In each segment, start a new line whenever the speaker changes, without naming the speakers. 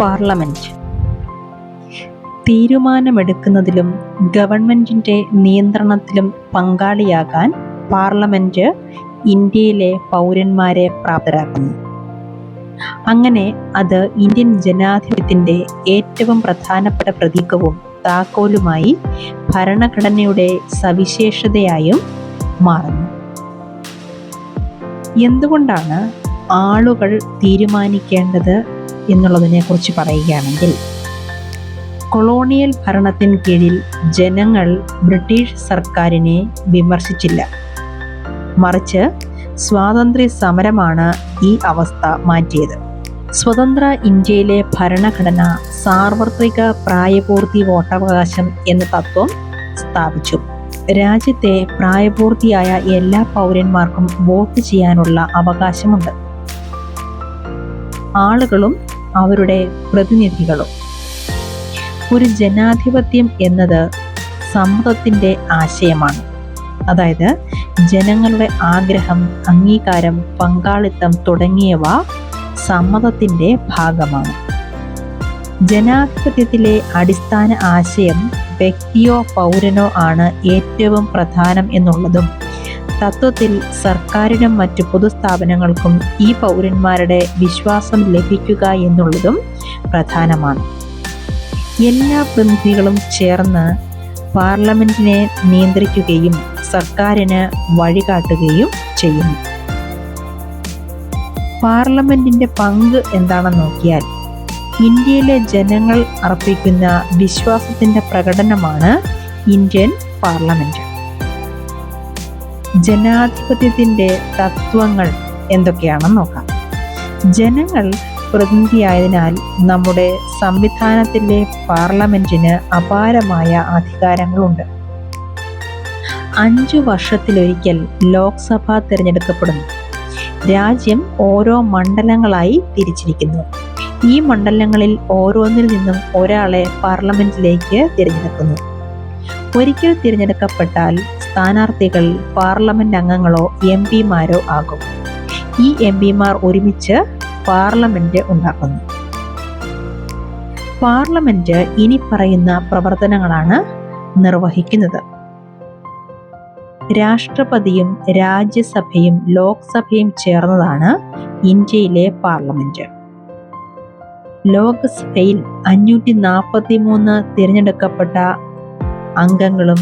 Parliament തീരുമാനമെടുക്കുന്നതിലും ഗവൺമെന്റിന്റെ നിയന്ത്രണത്തിലും പങ്കാളിയാകാൻ parliament ഇന്ത്യയിലെ പൗരന്മാരെ പ്രാപ്തരാക്കുന്നു. അങ്ങനെ അത് ഇന്ത്യൻ ജനാധിപത്യത്തിന്റെ ഏറ്റവും പ്രധാനപ്പെട്ട പ്രതീകവും താക്കോലുമായി ഭരണഘടനയുടെ സവിശേഷതയായും മാറുന്നു. എന്തുകൊണ്ടാണ് ആളുകൾ തീരുമാനിക്കേണ്ടത് എന്നുള്ളതിനെ കുറിച്ച് പറയുകയാണെങ്കിൽ, കൊളോണിയൽ ഭരണത്തിന് കീഴിൽ ജനങ്ങൾ ബ്രിട്ടീഷ് സർക്കാരിനെ വിമർശിച്ചില്ല. മറിച്ച് സ്വാതന്ത്ര്യ സമരമാണ് ഈ അവസ്ഥ മാറ്റിയത്. സ്വതന്ത്ര ഇന്ത്യയിലെ ഭരണഘടന സാർവത്രിക പ്രായപൂർത്തി വോട്ടവകാശം എന്ന തത്വം സ്ഥാപിച്ചു. രാജ്യത്തെ പ്രായപൂർത്തിയായ എല്ലാ പൗരന്മാർക്കും വോട്ട് ചെയ്യാനുള്ള അവകാശമുണ്ട്. ആളുകളും അവരുടെ പ്രതിനിധികളും. ഒരു ജനാധിപത്യം എന്നത് സമ്മതത്തിന്റെ ആശയമാണ്. അതായത് ജനങ്ങളുടെ ആഗ്രഹം, അംഗീകാരം, പങ്കാളിത്തം തുടങ്ങിയവ സമ്മതത്തിന്റെ ഭാഗമാണ്. ജനാധിപത്യത്തിലെ അടിസ്ഥാന ആശയം വ്യക്തിയോ പൗരനോ ആണ് ഏറ്റവും പ്രധാനം എന്നുള്ളതും, തത്വത്തിൽ സർക്കാരിനും മറ്റു പൊതുസ്ഥാപനങ്ങൾക്കും ഈ പൗരന്മാരുടെ വിശ്വാസം ലഭിക്കുക എന്നുള്ളതും പ്രധാനമാണ്. എല്ലാ പ്രതിനിധികളും ചേർന്ന് പാർലമെന്റിനെ നിയന്ത്രിക്കുകയും സർക്കാരിന് വഴികാട്ടുകയും ചെയ്യുന്നു. പാർലമെന്റിന്റെ പങ്ക് എന്താണെന്ന് നോക്കിയാൽ, ഇന്ത്യയിലെ ജനങ്ങൾ അർപ്പിക്കുന്ന വിശ്വാസത്തിന്റെ പ്രകടനമാണ് ഇന്ത്യൻ പാർലമെന്റ്. ജനാധിപത്യത്തിന്റെ തത്വങ്ങൾ എന്തൊക്കെയാണെന്ന് നോക്കാം. ജനങ്ങൾ പ്രതിനിധിയായതിനാൽ നമ്മുടെ സംവിധാനത്തിലെ പാർലമെന്റിന് അപാരമായ അധികാരങ്ങളുണ്ട്. 5 വർഷത്തിലൊരിക്കൽ ലോക്സഭ തിരഞ്ഞെടുക്കപ്പെടുന്നു. രാജ്യം ഓരോ മണ്ഡലങ്ങളായി തിരിച്ചിരിക്കുന്നു. ഈ മണ്ഡലങ്ങളിൽ ഓരോന്നിൽ നിന്നും ഒരാളെ പാർലമെന്റിലേക്ക് തിരഞ്ഞെടുക്കുന്നു. ഒരിക്കൽ തിരഞ്ഞെടുക്കപ്പെട്ടാൽ സ്ഥാനാർത്ഥികൾ പാർലമെന്റ് അംഗങ്ങളോ MP-മാരോ ആകും. ഈ MP-മാർ ഒരുമിച്ച് പാർലമെന്റ് ഉണ്ടാക്കുന്നു. പാർലമെന്റ് ഇനി പറയുന്ന പ്രവർത്തനങ്ങളാണ് നിർവഹിക്കുന്നത്. രാഷ്ട്രപതിയും രാജ്യസഭയും ലോക്സഭയും ചേർന്നതാണ് ഇന്ത്യയിലെ പാർലമെന്റ്. ലോക്സഭയിൽ 543 തിരഞ്ഞെടുക്കപ്പെട്ട അംഗങ്ങളും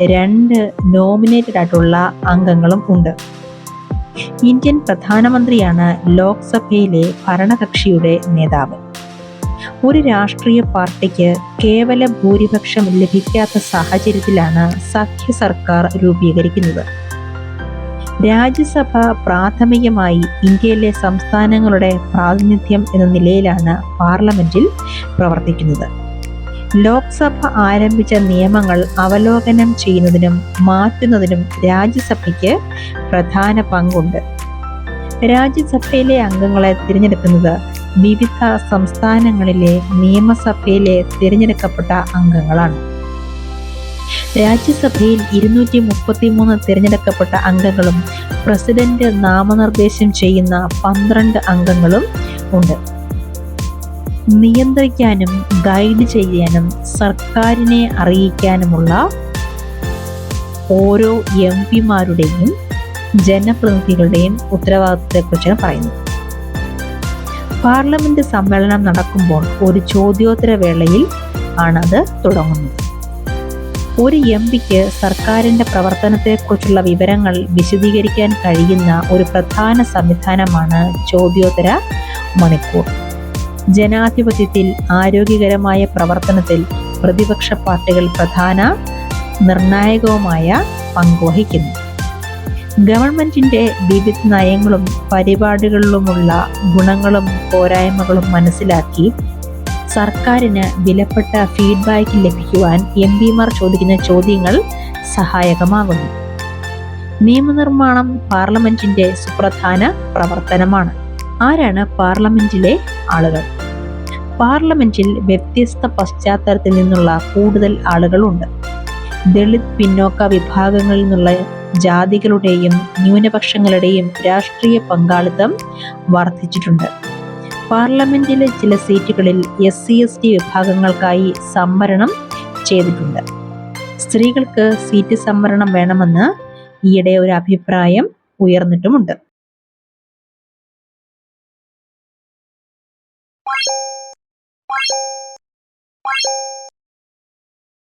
2 നോമിനേറ്റഡ് ആയിട്ടുള്ള അംഗങ്ങളും ഉണ്ട്. ഇന്ത്യൻ പ്രധാനമന്ത്രിയാണ് ലോക്സഭയിലെ ഭരണകക്ഷിയുടെ നേതാവ്. ഒരു രാഷ്ട്രീയ പാർട്ടിക്ക് കേവല ഭൂരിപക്ഷം ലഭിക്കാത്ത സാഹചര്യത്തിലാണ് സഖ്യ സർക്കാർ രൂപീകരിക്കുന്നത്. രാജ്യസഭ പ്രാഥമികമായി ഇന്ത്യയിലെ സംസ്ഥാനങ്ങളുടെ പ്രാതിനിധ്യം എന്ന നിലയിലാണ് പാർലമെന്റിൽ പ്രവർത്തിക്കുന്നത്. ലോക്സഭ ആരംഭിച്ച നിയമങ്ങൾ അവലോകനം ചെയ്യുന്നതിനും മാറ്റുന്നതിനും രാജ്യസഭയ്ക്ക് പ്രധാന പങ്കുണ്ട്. രാജ്യസഭയിലെ അംഗങ്ങളെ തിരഞ്ഞെടുക്കുന്നത് വിവിധ സംസ്ഥാനങ്ങളിലെ നിയമസഭയിലെ തിരഞ്ഞെടുക്കപ്പെട്ട അംഗങ്ങളാണ്. രാജ്യസഭയിൽ 233 തിരഞ്ഞെടുക്കപ്പെട്ട അംഗങ്ങളും പ്രസിഡന്റ് നാമനിർദ്ദേശം ചെയ്യുന്ന 12 അംഗങ്ങളും ഉണ്ട്. നിയന്ത്രിക്കാനും ഗൈഡ് ചെയ്യാനും സർക്കാരിനെ അറിയിക്കാനുമുള്ള ഓരോ MP-മാരുടെയും ജനപ്രതിനിധികളുടെയും ഉത്തരവാദിത്തത്തെക്കുറിച്ചാണ് പറയുന്നത്. പാർലമെന്റ് സമ്മേളനം നടക്കുമ്പോൾ ഒരു ചോദ്യോത്തര വേളയിൽ ആണത് തുടങ്ങുന്നത്. ഒരു MP-ക്ക് സർക്കാരിന്റെ പ്രവർത്തനത്തെക്കുറിച്ചുള്ള വിവരങ്ങൾ വിശദീകരിക്കാൻ കഴിയുന്ന ഒരു പ്രധാന സംവിധാനമാണ് ചോദ്യോത്തര മണിക്കൂർ. ജനാധിപത്യത്തിൽ ആരോഗ്യകരമായ പ്രവർത്തനത്തിൽ പ്രതിപക്ഷ പാർട്ടികൾ പ്രധാന നിർണായകവുമായ പങ്കുവഹിക്കുന്നു. ഗവൺമെന്റിന്റെ വിവിധ നയങ്ങളും പരിപാടികളിലുമുള്ള ഗുണങ്ങളും പോരായ്മകളും മനസ്സിലാക്കി സർക്കാരിന് വിലപ്പെട്ട ഫീഡ്ബാക്ക് ലഭിക്കുവാൻ MP-മാർ ചോദിക്കുന്ന ചോദ്യങ്ങൾ സഹായകമാകുന്നു. നിയമനിർമ്മാണം പാർലമെന്റിന്റെ സുപ്രധാന പ്രവർത്തനമാണ്. ആരാണ് പാർലമെന്റിലെ ആളുകൾ? പാർലമെന്റിൽ വ്യത്യസ്ത പശ്ചാത്തലത്തിൽ നിന്നുള്ള കൂടുതൽ ആളുകളുണ്ട്. ദളിത് പിന്നോക്ക വിഭാഗങ്ങളിൽ നിന്നുള്ള ജാതികളുടെയും ന്യൂനപക്ഷങ്ങളുടെയും രാഷ്ട്രീയ പങ്കാളിത്തം വർദ്ധിച്ചിട്ടുണ്ട്. പാർലമെന്റിലെ ചില സീറ്റുകളിൽ SC/ST വിഭാഗങ്ങൾക്കായി സംവരണം ചെയ്തിട്ടുണ്ട്. സ്ത്രീകൾക്ക് സീറ്റ് സംവരണം വേണമെന്ന് ഈയിടെ ഒരു അഭിപ്രായം ഉയർന്നിട്ടുമുണ്ട്.